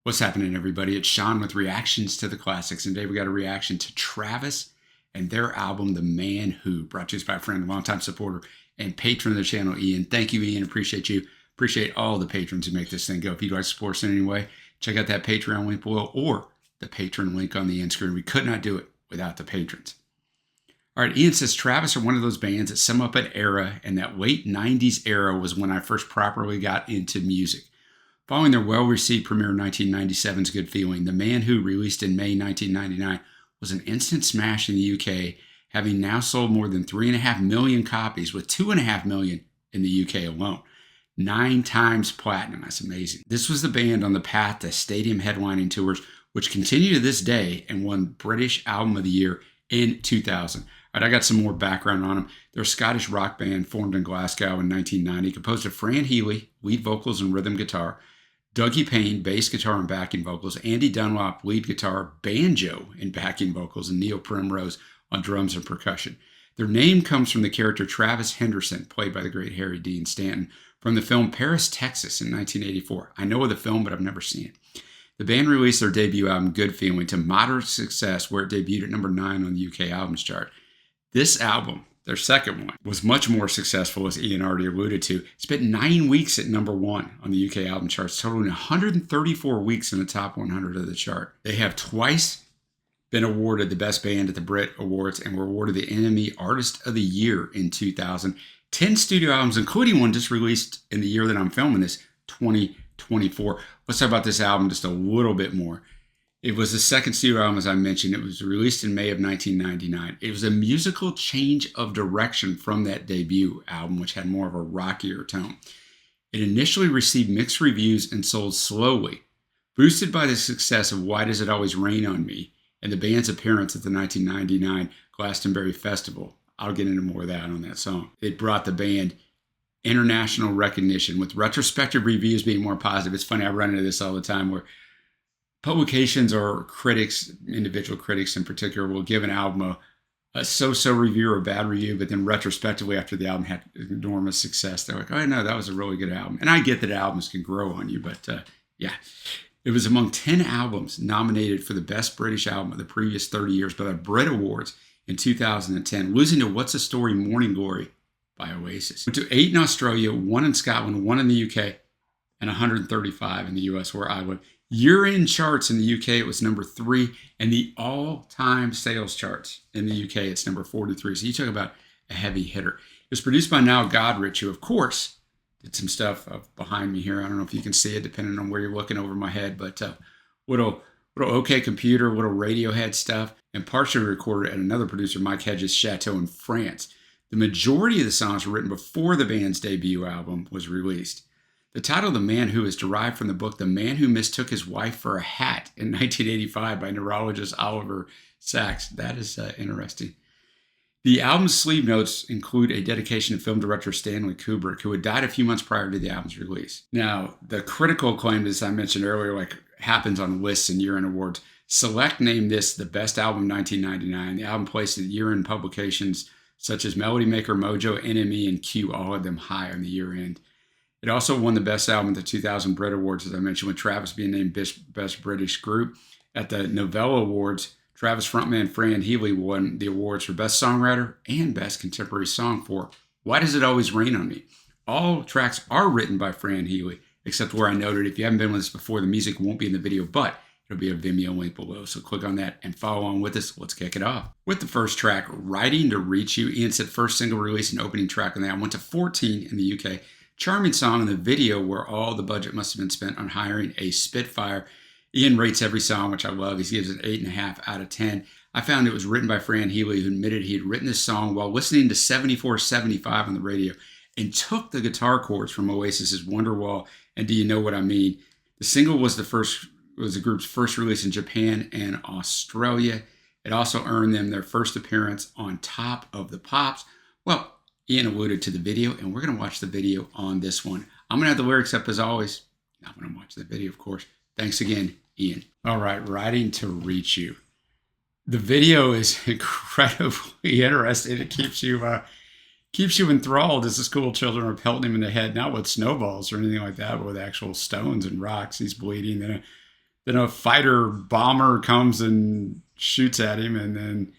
What's happening, everybody? It's Sean with reactions to the classics, and today we got a reaction to Travis and their album, The Man Who, brought to us by a friend, longtime supporter, and patron of the channel, Ian. Thank you, Ian. Appreciate you. Appreciate all the patrons who make this thing go. If you'd like to support us in any way, check out that Patreon link below or the patron link on the end screen. We could not do it without the patrons. All right, Ian says, Travis are one of those bands that sum up an era, and that late 90s era was when I first properly got into music. Following their well-received premiere in 1997's Good Feeling, The Man Who, released in May 1999, was an instant smash in the UK, having now sold more than 3.5 million copies, with 2.5 million in the UK alone. 9 times platinum. That's amazing. This was the band on the path to stadium headlining tours, which continue to this day, and won British Album of the Year in 2000. All right, I got some more background on them. They're a Scottish rock band formed in Glasgow in 1990, composed of Fran Healy, lead vocals and rhythm guitar, Dougie Payne, bass guitar and backing vocals, Andy Dunlop, lead guitar, banjo and backing vocals, and Neil Primrose on drums and percussion. Their name comes from the character Travis Henderson, played by the great Harry Dean Stanton, from the film Paris, Texas in 1984. I know of the film, but I've never seen it. The band released their debut album, Good Feeling, to moderate success, where it debuted at number 9 on the UK Albums Chart. This album, their second one, was much more successful, as Ian already alluded to. It spent 9 weeks at number 1 on the UK album charts, totaling 134 weeks in the top 100 of the chart. They have twice been awarded the Best Band at the Brit Awards and were awarded the NME Artist of the Year in 2000. 10 studio albums, including one just released in the year that I'm filming this, 2024. Let's talk about this album just a little bit more. It was the second studio album, as I mentioned. It was released in May of 1999. It was a musical change of direction from that debut album, which had more of a rockier tone. It initially received mixed reviews and sold slowly, boosted by the success of Why Does It Always Rain on Me and the band's appearance at the 1999 Glastonbury Festival. I'll get into more of that on that song. It brought the band international recognition, with retrospective reviews being more positive. It's funny, I run into this all the time, where publications or critics, individual critics in particular, will give an album a so-so review or a bad review, but then retrospectively, after the album had enormous success, they're like, oh no, that was a really good album. And I get that albums can grow on you, but yeah. It was among 10 albums nominated for the Best British Album of the previous 30 years by the Brit Awards in 2010, losing to What's a Story, Morning Glory by Oasis. Went to 8 in Australia, 1 in Scotland, 1 in the UK, and 135 in the US, where I live. Year-end charts in the UK, it was number 3, and the all-time sales charts in the UK, it's number 43. So you talk about a heavy hitter. It was produced by Niall Godrich, who, of course, did some stuff behind me here. I don't know if you can see it, depending on where you're looking over my head, but little OK Computer, little Radiohead stuff, and partially recorded at another producer, Mike Hedges' Chateau in France. The majority of the songs were written before the band's debut album was released. The title, The Man Who, is derived from the book The Man Who Mistook His Wife for a Hat in 1985 by neurologist Oliver Sacks. That is interesting. The album's sleeve notes include a dedication to film director Stanley Kubrick, who had died a few months prior to the album's release. Now, the critical acclaim, as I mentioned earlier, happens on lists and year-end awards. Select named this the best album of 1999. The album placed at year-end publications such as Melody Maker, Mojo, NME, and Q, all of them high on the year-end. It also won the Best Album at the 2000 Brit Awards, as I mentioned, with Travis being named Best British Group. At the Novella Awards, Travis frontman Fran Healy won the awards for Best Songwriter and Best Contemporary Song for Why Does It Always Rain on Me? All tracks are written by Fran Healy, except where I noted, if you haven't been with us before, the music won't be in the video, but it'll be a Vimeo link below. So click on that and follow on with us. Let's kick it off. With the first track, Writing to Reach You, Ian said first single release and opening track on that. I went to 14 in the UK. Charming song in the video, where all the budget must have been spent on hiring a Spitfire. Ian rates every song, which I love. He gives it 8.5 out of 10. I found it was written by Fran Healy, who admitted he had written this song while listening to 7475 on the radio and took the guitar chords from Oasis's Wonderwall and Do You Know What I Mean? The single was the group's first release in Japan and Australia. It also earned them their first appearance on Top of the Pops. Well, Ian alluded to the video, and we're going to watch the video on this one. I'm going to have the lyrics up as always. I'm going to watch the video, of course. Thanks again, Ian. All right, Writing to Reach You. The video is incredibly interesting. It keeps you enthralled as the school children are pelting him in the head, not with snowballs or anything like that, but with actual stones and rocks. He's bleeding. Then then a fighter bomber comes and shoots at him, and then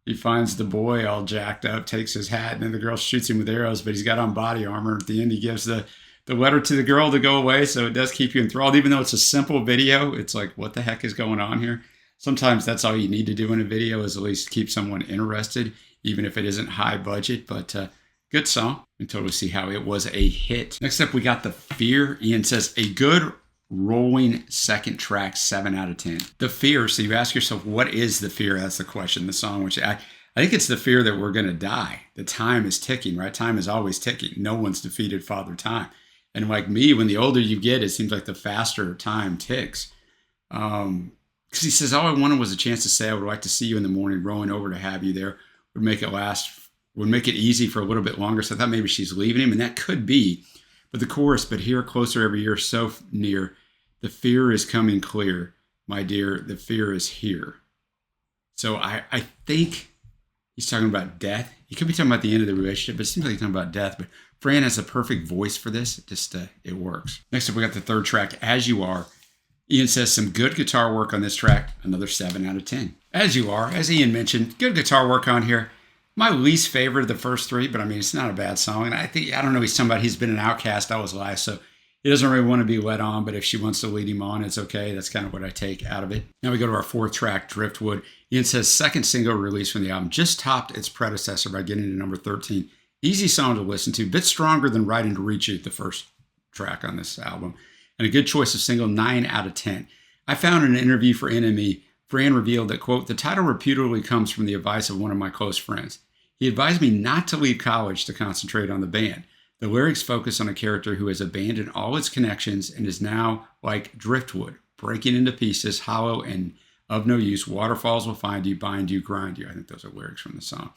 he finds the boy all jacked up, takes his hat, and then the girl shoots him with arrows, but he's got on body armor. At the end, he gives the letter to the girl to go away, so it does keep you enthralled. Even though it's a simple video, it's like, what the heck is going on here? Sometimes that's all you need to do in a video, is at least keep someone interested, even if it isn't high budget. But good song. You can totally see how it was a hit. Next up, we got The Fear. Ian says, a good rolling second track, 7 out of 10. The fear. So you ask yourself, what is the fear? That's the question. The song, which I think it's the fear that we're going to die. The time is ticking, right? Time is always ticking. No one's defeated Father Time. And like me, when the older you get, it seems like the faster time ticks. Because he says, all I wanted was a chance to say I would like to see you in the morning, rowing over to have you there. Would make it last, would make it easy for a little bit longer. So I thought maybe she's leaving him, and that could be. But the chorus, but here closer every year, so near, the fear is coming clear, my dear, the fear is here. So I think he's talking about death. He could be talking about the end of the relationship, but it seems like he's talking about death. But Fran has a perfect voice for this. It works. Next up, we got the third track, As You Are. Ian says some good guitar work on this track, another 7 out of 10. As You Are, as Ian mentioned, good guitar work on here. My least favorite of the first three, but I mean, it's not a bad song. And I don't know, he's talking about he's been an outcast all his life, so he doesn't really want to be led on, but if she wants to lead him on, it's okay. That's kind of what I take out of it. Now we go to our fourth track, Driftwood. Ian says second single release from the album, just topped its predecessor by getting to number 13. Easy song to listen to, bit stronger than Riding to Reach You, the first track on this album. And a good choice of single, 9 out of 10. I found in an interview for NME, Fran revealed that, quote, the title reputedly comes from the advice of one of my close friends. He advised me not to leave college to concentrate on the band. The lyrics focus on a character who has abandoned all its connections and is now like driftwood, breaking into pieces, hollow and of no use. Waterfalls will find you, bind you, grind you. I think those are lyrics from the song.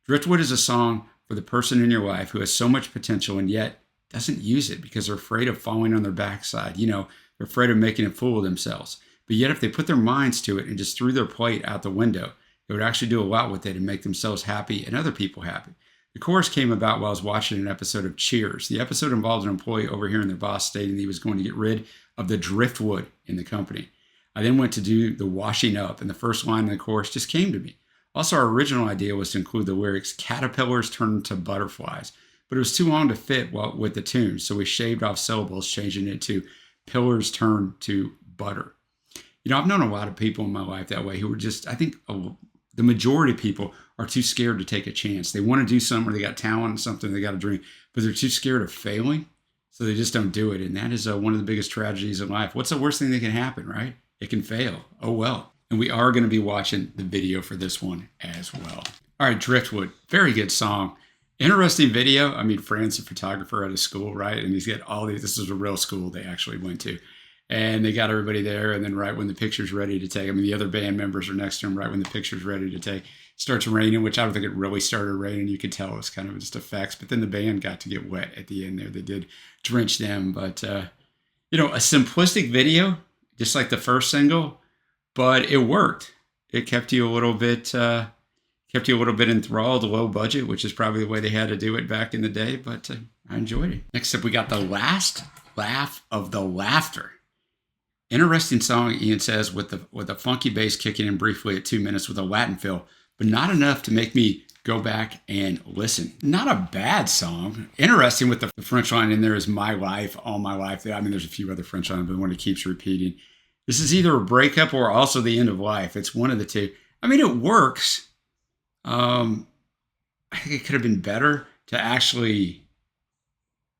Driftwood is a song for the person in your life who has so much potential and yet doesn't use it because they're afraid of falling on their backside. You know, they're afraid of making a fool of themselves. But yet if they put their minds to it and just threw their plate out the window, they would actually do a lot with it and make themselves happy and other people happy. The chorus came about while I was watching an episode of Cheers. The episode involved an employee overhearing their boss stating that he was going to get rid of the driftwood in the company. I then went to do the washing up, and the first line in the chorus just came to me. Also, our original idea was to include the lyrics, caterpillars turn to butterflies, but it was too long to fit with the tune, so we shaved off syllables, changing it to pillars turn to butter. You know, I've known a lot of people in my life that way who were just, I think the majority of people are too scared to take a chance. They want to do something, or they got talent or something, they got a dream, but they're too scared of failing, so they just don't do it. And that is one of the biggest tragedies in life. What's the worst thing that can happen, right? It can fail. Oh, well. And we are going to be watching the video for this one as well. All right, Driftwood, very good song. Interesting video. I mean, Fran's a photographer at a school, right? And he's got all these, this is a real school they actually went to. And they got everybody there, and then right when the picture's ready to take, I mean, the other band members are next to him, right when the picture's ready to take, it starts raining, which I don't think it really started raining. You could tell it was kind of just effects, but then the band got to get wet at the end there. They did drench them, but, you know, a simplistic video, just like the first single, but it worked. It kept you a little bit enthralled, low budget, which is probably the way they had to do it back in the day, but I enjoyed it. Next up, we got the last laugh of the laughter. Interesting song, Ian says, with a funky bass kicking in briefly at 2 minutes with a Latin feel, but not enough to make me go back and listen. Not a bad song. Interesting with the French line in there is my life, all my life. I mean, there's a few other French lines, but the one that keeps repeating. This is either a breakup or also the end of life. It's one of the two. I mean, it works. I think it could have been better to actually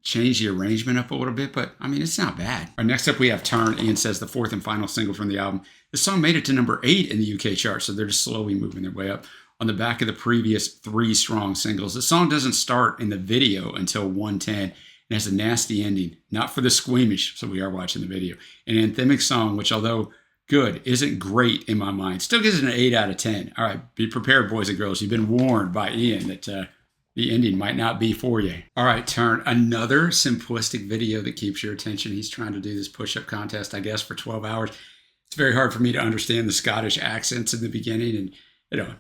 change the arrangement up a little bit, but I mean, it's not bad. All right, next up we have Turn. Ian says the fourth and final single from the album. The song made it to number 8 in the UK chart, so they're just slowly moving their way up on the back of the previous 3 strong singles. The song doesn't start in the video until 110 and has a nasty ending, not for the squeamish, so we are watching the video. An anthemic song, which although good, isn't great in my mind. Still gives it an 8 out of 10. All right, be prepared, boys and girls. You've been warned by Ian that the ending might not be for you. All right, Turn. Another simplistic video that keeps your attention. He's trying to do this push-up contest, I guess, for 12 hours. It's very hard for me to understand the Scottish accents in the beginning, and you know,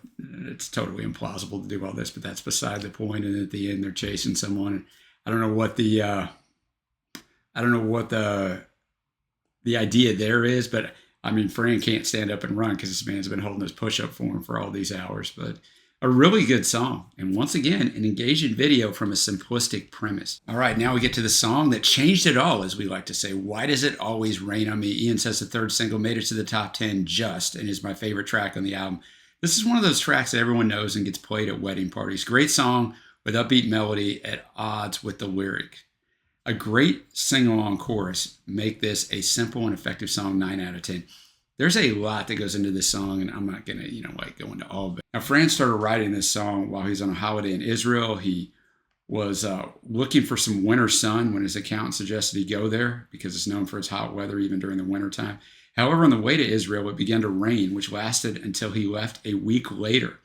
it's totally implausible to do all this, but that's beside the point. And at the end, they're chasing someone. And I don't know what the idea there is, but I mean, Fran can't stand up and run because this man's been holding his push-up for him for all these hours. But a really good song. And once again, an engaging video from a simplistic premise. All right, now we get to the song that changed it all, as we like to say. Why Does It Always Rain on Me? Ian says the third single made it to the top 10 just, and is my favorite track on the album. This is one of those tracks that everyone knows and gets played at wedding parties. Great song with upbeat melody at odds with the lyric. A great sing-along chorus make this a simple and effective song, 9 out of 10. There's a lot that goes into this song, and I'm not going to, go into all of it. Now, Fran started writing this song while he was on a holiday in Israel. He was looking for some winter sun when his accountant suggested he go there because it's known for its hot weather even during the winter time. However, on the way to Israel, it began to rain, which lasted until he left a week later.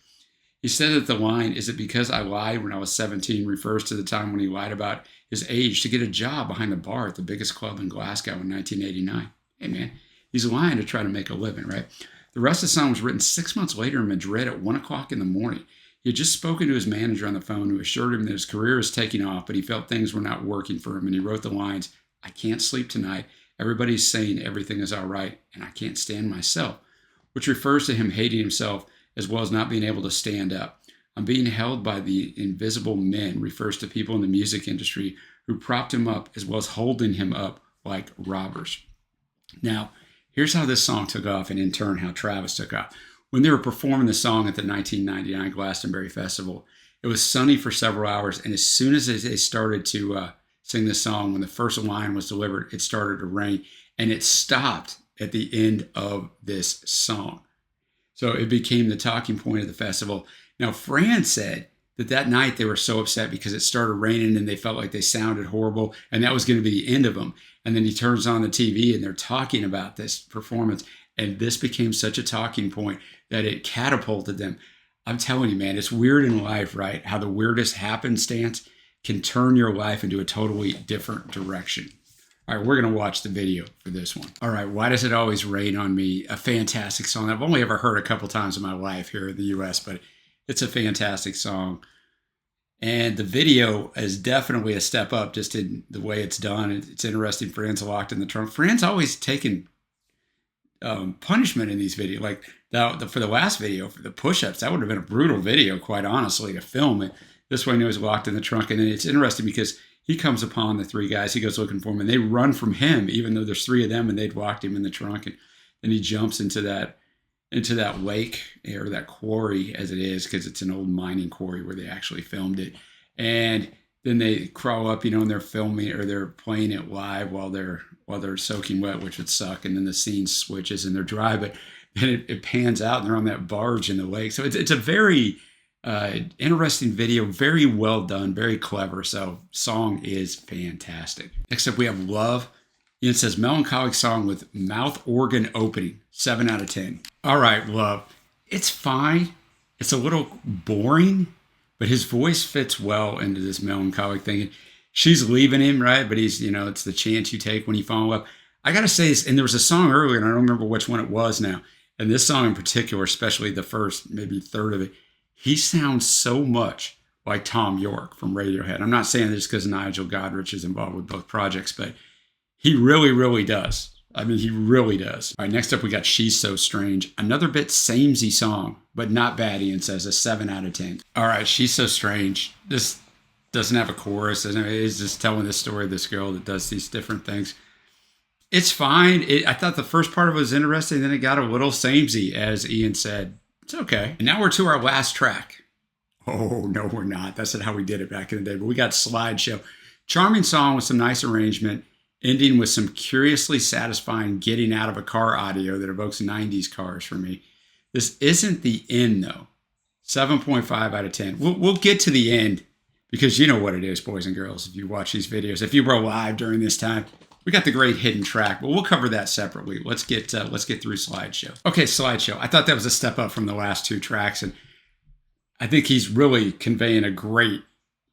He said that the line, "Is it because I lied when I was 17, refers to the time when he lied about his age to get a job behind the bar at the biggest club in Glasgow in 1989. Hey, man, he's lying to try to make a living, right? The rest of the song was written 6 months later in Madrid at 1 o'clock in the morning. He had just spoken to his manager on the phone, who assured him that his career was taking off, but he felt things were not working for him, and he wrote the lines, "I can't sleep tonight. Everybody's saying everything is all right, and I can't stand myself," which refers to him hating himself as well as not being able to stand up. "I'm being held by the invisible men," refers to people in the music industry who propped him up as well as holding him up like robbers. Now, here's how this song took off, and in turn how Travis took off. When they were performing the song at the 1999 Glastonbury Festival, it was sunny for several hours, and as soon as they started to sing the song, when the first line was delivered, it started to rain, and it stopped at the end of this song. So it became the talking point of the festival. Now, Fran said that night they were so upset because it started raining and they felt like they sounded horrible, and that was going to be the end of them. And then he turns on the TV and they're talking about this performance, and this became such a talking point that it catapulted them. I'm telling you, man, it's weird in life, right? How the weirdest happenstance can turn your life into a totally different direction. All right, we're going to watch the video for this one. All right, Why Does It Always Rain on Me? A fantastic song. I've only ever heard a couple times in my life here in the U.S., but it's a fantastic song. And the video is definitely a step up just in the way it's done. It's interesting. Fran's locked in the trunk. Fran's always taken punishment in these videos. Like for the last video, for the push-ups, that would have been a brutal video, quite honestly, to film it. This one, he was locked in the trunk. And then it's interesting because he comes upon the three guys. He goes looking for them, and they run from him, even though there's three of them, and they'd locked him in the trunk. And then he jumps into that lake, or that quarry as it is, because it's an old mining quarry where they actually filmed it. And then they crawl up, and they're filming, or they're playing it live while they're soaking wet, which would suck. And then the scene switches and they're dry, but then it pans out and they're on that barge in the lake. So it's a very interesting video, very well done, very clever. So song is fantastic. Next up, we have Love. Ian says, melancholic song with mouth organ opening, 7 out of 10. All right, Love. It's fine. It's a little boring, but his voice fits well into this melancholic thing. She's leaving him, right? But he's, it's the chance you take when you fall in love. I got to say this, and there was a song earlier, and I don't remember which one it was now. And this song in particular, especially the first maybe third of it, he sounds so much like Tom York from Radiohead. I'm not saying this because Nigel Godrich is involved with both projects, but he really, really does. I mean, he really does. All right, next up, we got She's So Strange. Another bit samey song, but not bad, Ian says, a 7 out of 10. All right, She's So Strange. This doesn't have a chorus. It's just telling the story of this girl that does these different things. It's fine. I thought the first part of it was interesting, then it got a little samey, as Ian said. It's okay. And now we're to our last track. Oh, no, we're not. That's not how we did it back in the day, but we got Slideshow. Charming song with some nice arrangement, ending with some curiously satisfying getting out of a car audio that evokes 90s cars for me. This isn't the end, though. 7.5 out of 10. We'll get to the end, because you know what it is, boys and girls, if you watch these videos. If you were alive during this time, we got the great hidden track, but we'll cover that separately. Let's get through Slideshow. Okay, Slideshow. I thought that was a step up from the last two tracks, and I think he's really conveying a great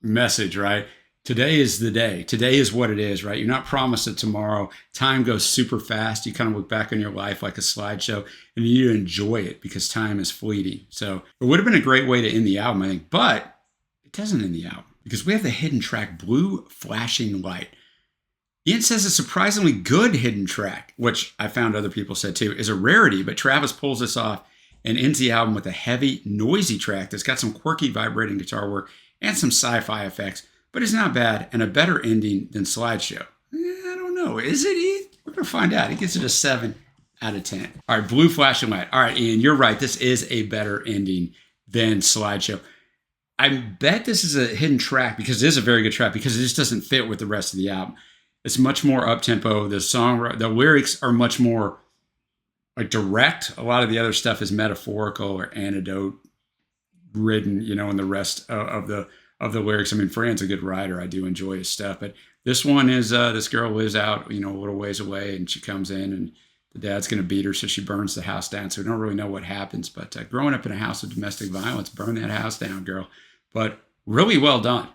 message, right? Today is the day. Today is what it is, right? You're not promised it tomorrow. Time goes super fast. You kind of look back on your life like a slideshow, and you need to enjoy it because time is fleeting. So it would have been a great way to end the album, I think, but it doesn't end the album because we have the hidden track, Blue Flashing Light. Ian says a surprisingly good hidden track, which I found other people said too, is a rarity, but Travis pulls this off and ends the album with a heavy, noisy track that's got some quirky vibrating guitar work and some sci-fi effects, but it's not bad and a better ending than Slideshow. I don't know. Is it, Ian? We're going to find out. He gives it a 7 out of 10. All right, Blue Flashing Light. All right, Ian, you're right. This is a better ending than Slideshow. I bet this is a hidden track because it is a very good track because it just doesn't fit with the rest of the album. It's much more up-tempo. The lyrics are much more like direct. A lot of the other stuff is metaphorical or anecdote ridden, and the rest of the lyrics. I mean, Fran's a good writer. I do enjoy his stuff, but this one is this girl lives out, a little ways away, and she comes in, and the dad's going to beat her, so she burns the house down. So we don't really know what happens, but growing up in a house of domestic violence, burn that house down, girl. But really well done.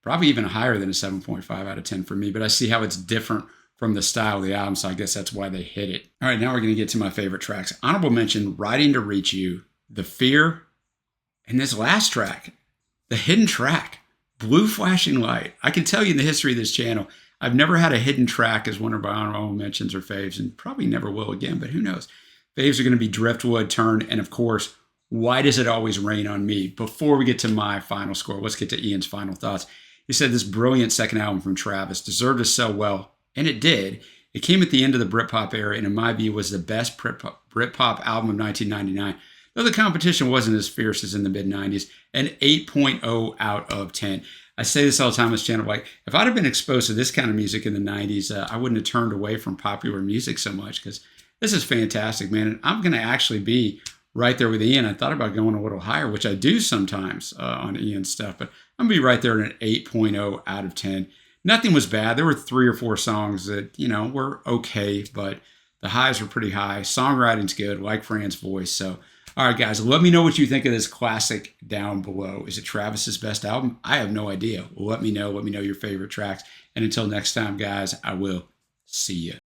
Probably even higher than a 7.5 out of 10 for me, but I see how it's different from the style of the album, so I guess that's why they hit it. All right, now we're going to get to my favorite tracks. Honorable mention, Riding to Reach You, The Fear, and this last track, the hidden track, Blue Flashing Light. I can tell you in the history of this channel, I've never had a hidden track as one of my honorable mentions or faves, and probably never will again, but who knows. Faves are going to be Driftwood, Turn, and of course, Why Does It Always Rain on Me? Before we get to my final score, let's get to Ian's final thoughts. He said this brilliant second album from Travis deserved to sell well, and it did. It came at the end of the Britpop era, and in my view was the best Britpop album of 1999. Though the competition wasn't as fierce as in the mid-90s, an 8.0 out of 10. I say this all the time on this channel, like, if I'd have been exposed to this kind of music in the 90s, I wouldn't have turned away from popular music so much, because this is fantastic, man. And I'm going to actually be right there with Ian. I thought about going a little higher, which I do sometimes on Ian's stuff, but I'm going to be right there at an 8.0 out of 10. Nothing was bad. There were 3 or 4 songs that, were okay, but the highs were pretty high. Songwriting's good, like Fran's voice. So, all right, guys, let me know what you think of this classic down below. Is it Travis's best album? I have no idea. Well, let me know. Let me know your favorite tracks. And until next time, guys, I will see you.